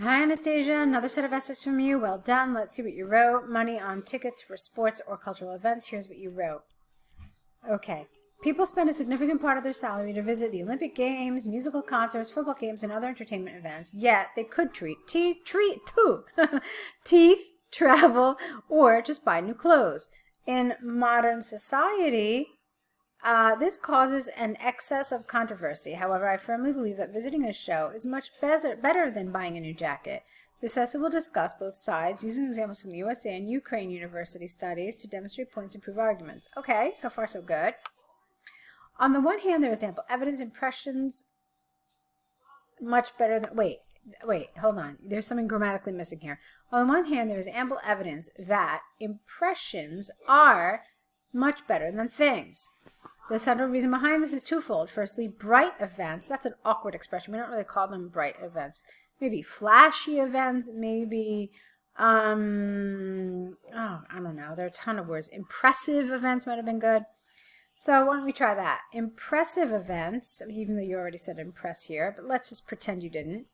Hi, Anastasia. Another set of essays from you. Well done. Let's see what you wrote. Money on tickets for sports or cultural events. Here's what you wrote. Okay. People spend a significant part of their salary to visit the Olympic Games, musical concerts, football games, and other entertainment events. Yet they could treat teeth, travel, or just buy new clothes. In modern society, this causes an excess of controversy. However, I firmly believe that visiting a show is much better than buying a new jacket. This essay will discuss both sides using examples from the USA and Ukraine university studies to demonstrate points and prove arguments. Okay, so far so good. On the one hand, there is ample evidence impressions much better than... Wait, hold on. There's something grammatically missing here. On the one hand, there is ample evidence that impressions are much better than things. The central reason behind this is twofold. Firstly, bright events. That's an awkward expression. We don't really call them bright events. Maybe flashy events, maybe, I don't know. There are a ton of words. Impressive events might have been good. So why don't we try that? Impressive events, even though you already said impress here, but let's just pretend you didn't,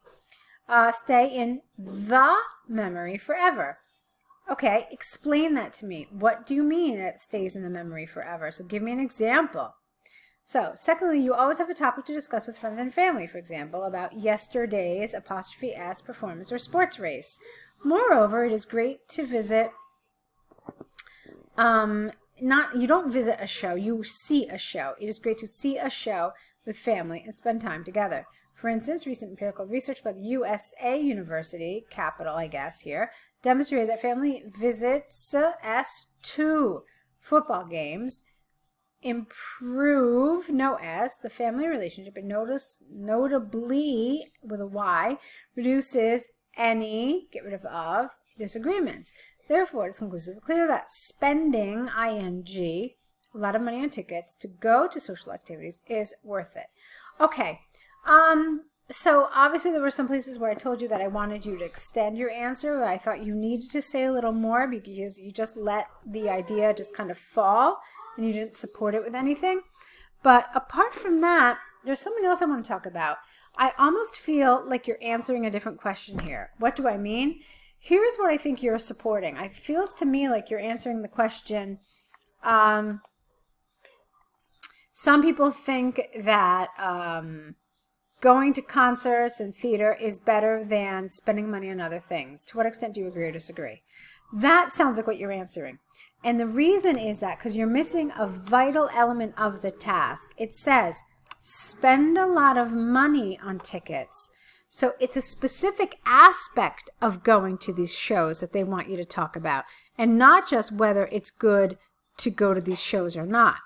stay in the memory forever. Okay, explain that to me. What do you mean it stays in the memory forever? So give me an example. So, secondly, you always have a topic to discuss with friends and family, for example, about yesterday's '(s) performance or sports race. Moreover, it is great to visit, you don't visit a show, you see a show. It is great to see a show with family and spend time together. For instance, recent empirical research by the USA University, capital, I guess, here, demonstrated that family visits to football games improve, no S, the family relationship, and notably, with a Y, reduces any, get rid of, disagreements. Therefore, it is conclusively clear that spending, ing, a lot of money on tickets to go to social activities is worth it. Okay, so obviously there were some places where I told you that I wanted you to extend your answer. I thought you needed to say a little more because you just let the idea just kind of fall and you didn't support it with anything. But apart from that, there's something else I want to talk about. I almost feel like you're answering a different question here. What do I mean? Here's what I think you're supporting. It feels to me like you're answering the question, some people think that going to concerts and theater is better than spending money on other things. To what extent do you agree or disagree? That sounds like what you're answering. And the reason is that because you're missing a vital element of the task. It says, spend a lot of money on tickets. So it's a specific aspect of going to these shows that they want you to talk about, and not just whether it's good to go to these shows or not.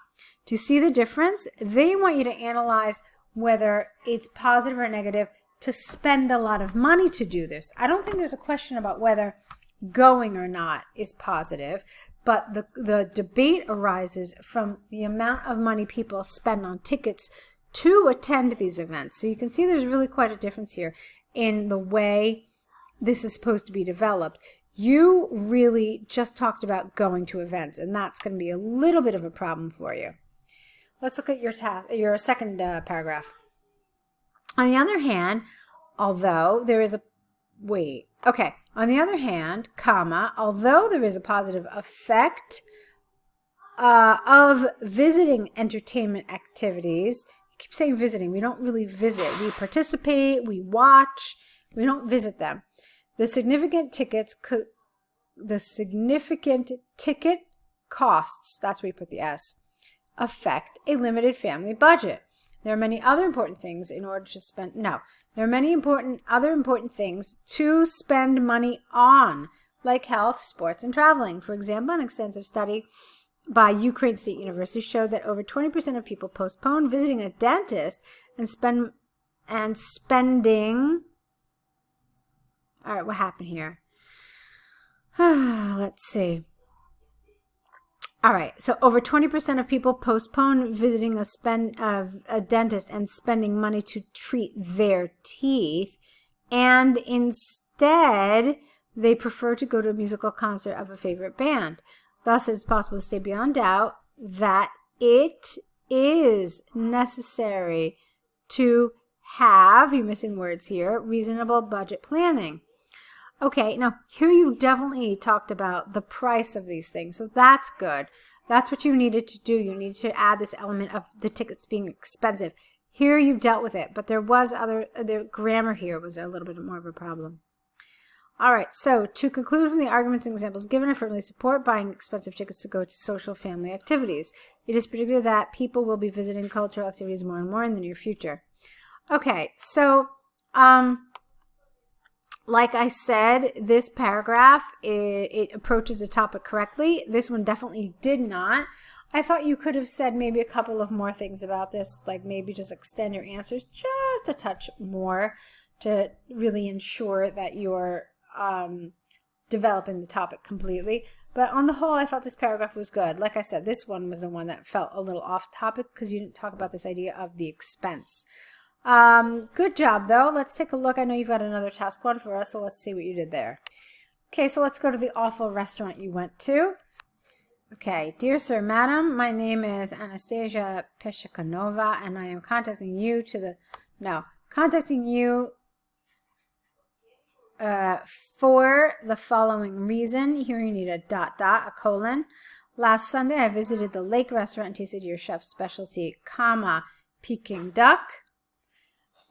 Do you see the difference? They want you to analyze whether it's positive or negative to spend a lot of money to do this. I don't think there's a question about whether going or not is positive, but the debate arises from the amount of money people spend on tickets to attend these events. So you can see there's really quite a difference here in the way this is supposed to be developed. You really just talked about going to events, and that's going to be a little bit of a problem for you. Let's look at your second paragraph. On the other hand, although there is a on the other hand, although there is a positive effect of visiting entertainment activities. You keep saying visiting. We don't really visit. We participate, we watch, we don't visit them. The significant ticket costs, that's where you put the S, affect a limited family budget. There are many other important things there are many other important things to spend money on, like health, sports, and traveling. For example, an extensive study by Ukraine State University showed that over 20% of people postpone visiting a dentist and spending. All right, what happened here? Let's see. All right, so over 20% of people postpone visiting a dentist and spending money to treat their teeth, and instead they prefer to go to a musical concert of a favorite band. Thus, it's possible to state beyond doubt that it is necessary to have, you're missing words here, reasonable budget planning. Okay, now here you definitely talked about the price of these things, so that's good. That's what you needed to do. You needed to add this element of the tickets being expensive. Here you've dealt with it, but there was the grammar here was a little bit more of a problem. All right, so to conclude from the arguments and examples given, I firmly support buying expensive tickets to go to social family activities. It is predicted that people will be visiting cultural activities more and more in the near future. Okay, so like I said, this paragraph, it approaches the topic correctly. This one definitely did not. I thought you could have said maybe a couple of more things about this, like maybe just extend your answers just a touch more to really ensure that you're developing the topic completely. But on the whole, I thought this paragraph was good. Like I said, this one was the one that felt a little off topic because you didn't talk about this idea of the expense. Good job, though. Let's take a look. I know you've got another task one for us, so let's see what you did there. Okay, so let's go to the awful restaurant you went to. Okay, dear sir, madam, my name is Anastasiia Peshakanova, and I am contacting you for the following reason. Here you need a ... a colon. Last Sunday, I visited the lake restaurant and tasted your chef's specialty, Peking duck.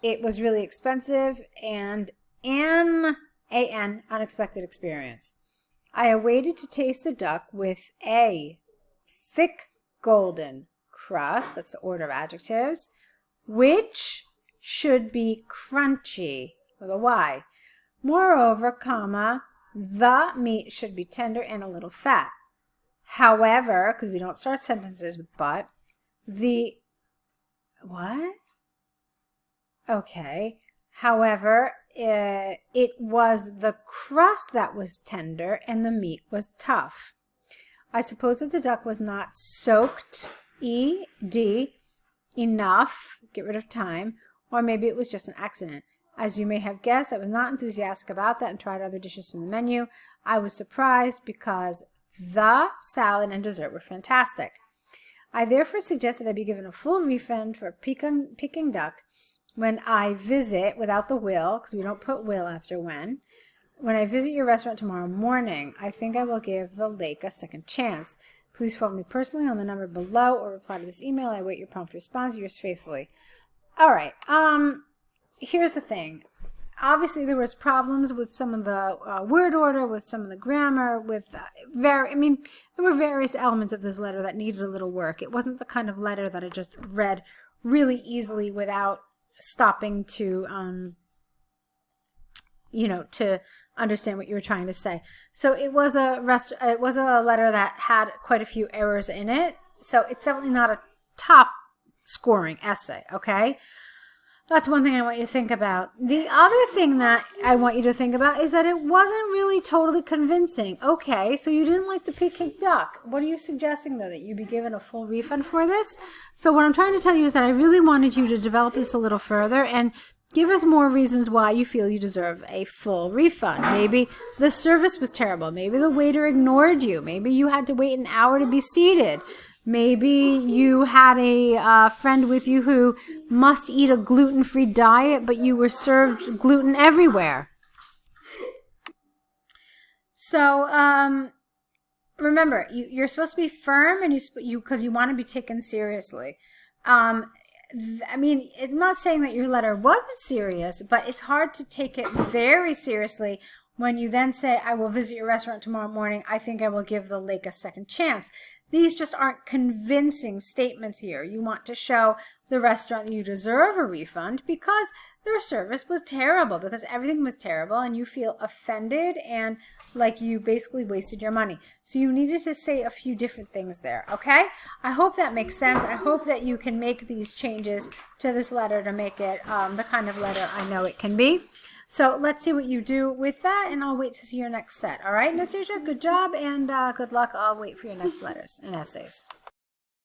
It was really expensive and an unexpected experience. I awaited to taste the duck with a thick golden crust, that's the order of adjectives, which should be crunchy with a Y. Moreover, the meat should be tender and a little fat. However, because we don't start sentences with but, what? Okay. However, it was the crust that was tender and the meat was tough. I suppose that the duck was not soaked, enough, get rid of time, or maybe it was just an accident. As you may have guessed, I was not enthusiastic about that and tried other dishes from the menu. I was surprised because the salad and dessert were fantastic. I therefore suggested I be given a full refund for Peking duck when I visit, without the will, because we don't put will after when I visit your restaurant tomorrow morning. I think I will give the lake a second chance. Please phone me personally on the number below or reply to this email. I await your prompt response. Yours faithfully. All right. Here's the thing. Obviously, there was problems with some of the word order, with some of the grammar, with there were various elements of this letter that needed a little work. It wasn't the kind of letter that I just read really easily without stopping to to understand what you were trying to say. So it was a letter that had quite a few errors in it. So it's definitely not a top scoring essay, okay? That's one thing I want you to think about. The other thing that I want you to think about is that it wasn't really totally convincing. Okay, so you didn't like the Peking duck. What are you suggesting, though, that you be given a full refund for this? So what I'm trying to tell you is that I really wanted you to develop this a little further and give us more reasons why you feel you deserve a full refund. Maybe the service was terrible. Maybe the waiter ignored you. Maybe you had to wait an hour to be seated. Maybe you had a friend with you who must eat a gluten-free diet, but you were served gluten everywhere. So remember, you're supposed to be firm, and because you want to be taken seriously. I mean, it's not saying that your letter wasn't serious, but it's hard to take it very seriously when you then say, I will visit your restaurant tomorrow morning. I think I will give the lake a second chance. These just aren't convincing statements here. You want to show the restaurant that you deserve a refund because their service was terrible, because everything was terrible, and you feel offended and like you basically wasted your money. So you needed to say a few different things there, okay? I hope that makes sense. I hope that you can make these changes to this letter to make it the kind of letter I know it can be. So let's see what you do with that, and I'll wait to see your next set. All right, Anastasiia, good job, and good luck. I'll wait for your next letters and essays.